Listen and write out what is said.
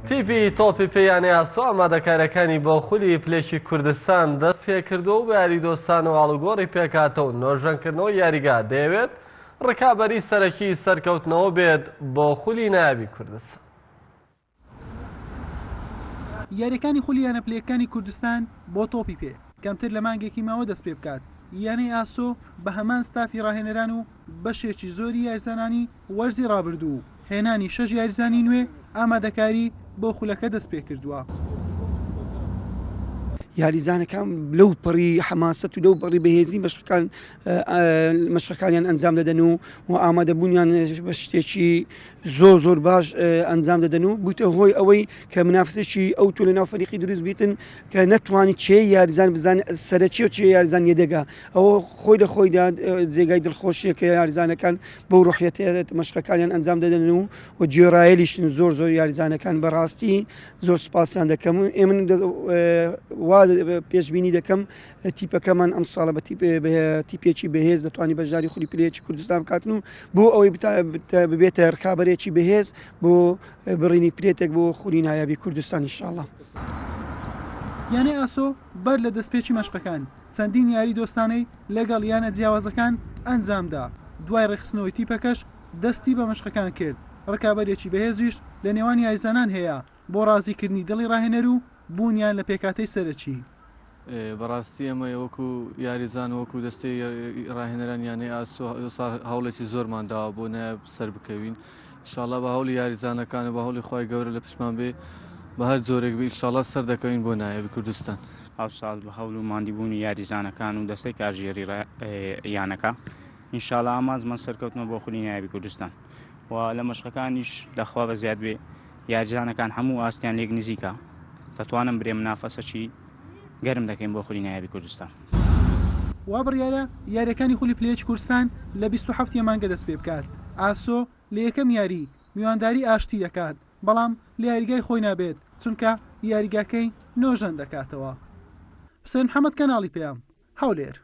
تیپی تۆپی پێیانی ئاسۆ ئامادەکاریەکانی بۆ خولی پلێکی کوردستان دەست پێکردو و بە یاریدۆستان و ئاڵوگۆڕی پێکاتەوە نۆژەنکردنەوە یاریگا دەیەوێت ڕکابەری سەرەکی سەرکەوتنەوە بێت بۆ خولی نایابی کوردستان. یاریەکانی خولی یانەپلەیەکانی کوردستان بۆ تۆپی پێ کەمتر لە مانگێکی ماوە دەست پێ بکات. یانەی ئاسۆ بە هەمان ستافی ڕاهێنەران و بەشێکی زۆری یاریزانانی وەرزی ڕابردوو هێنانی 6 یاریزانی نوێ ئامادەکاری بۆ خولەکە دەست پێ کردووە. یاریزانەکان لەو پەڕی حەماسەت و لەو پەڕی بەهێزی مەشقەکانیان ئەنجام دەدەن و ئامادەبوونیان بە شتێکی زۆر باش ئەنجام دەدەن و بوویتە هۆی ئەوەی کە منافسێکی ئەو تۆ لە ناو فەریقی دروست بیتن کە نەتوانانی چێ یاریزان بزان سەرەکی و چێ یاریزان یەدەگا ئەوە خۆی لە خۆیدا جێگای دڵخۆشیە کە یاریزانەکان بەو ڕوحیەتێت مەشقەکانیان ئەنجام دەدەن و جێڕایەلیشن زۆر یاریزانەکان بەڕاستی زۆر سپاسیان دەکەم و ئێمە پێشبینی دەکەم تیپەکەمان ئەم ساڵە بە تیپێکی بەهێز دەتوانانی بەژاری خولی پلەیەکی کوردستان بکاتن و بۆ ئەوەی ببێتە ڕکابەرێکی بەهێز بۆ بڕینی پلێتێک بۆ خولی نایابی کوردستان ئینشاءڵڵا. یانەی ئاسۆ بەر لە دەستپێکی مەشقەکان چەندین یاری دۆستانەی لەگەڵ یانە جیاوازەکان ئەنجامدا. دوای ڕێخستنەوەی تیپەکەش دەستی بە مەشقەکان کرد. ڕکابەرێکی بەهێزیش لە نێوان یاریزانان هەیە بۆ ڕازیکردنی دڵی ڕاهێنەر و بوونیان لە پێکاتەی سەرەکی. بەڕاستی ئەمە وەکو یاریزان وەکو دەستی ڕاهێنەران یانەی ئاسۆ هەوڵێکی زۆرمان داوە بۆ نایب سەر بکەوین. ئینشاڵڵا بە هەوڵی یاریزانەکان و بە هەوڵی خۆی گەورە لە پشمان بێ بە هەر جۆرێک بێ ئینشاڵڵا سەر دەکەوین بۆ نایابی کوردستان. ئەو ساڵ بە هەوڵ و ماندیبوونی یاریزانەکان و دەستەی کارژێری یانەکە ئینشاڵڵا ئامانجمان سەرکەوتنەوە بۆ خولی نایابی کوردستان و لە مەشقەکانیش دەخوا بە زیاد بێ یاریزانەکان هەموو ئاستیان لێک نزیکە دەتوانم برێ منافەسەکی گەرم دەکەین بۆ خولی نایابی کوردستان. وا بڕیارە یاریەکانی خولی پلەیەکی کوردستان لە 27 مانگە دەست پێ بکات. ئاسۆ لە یەکەم یاری میوانداری ئاشتی دەکات بەڵام لە یاریگای خۆی نابێت چونکە یاریگاکەی نۆژەن دەکاتەوە. حوسێن محەممەد کەناڵی پێیام هەولێر.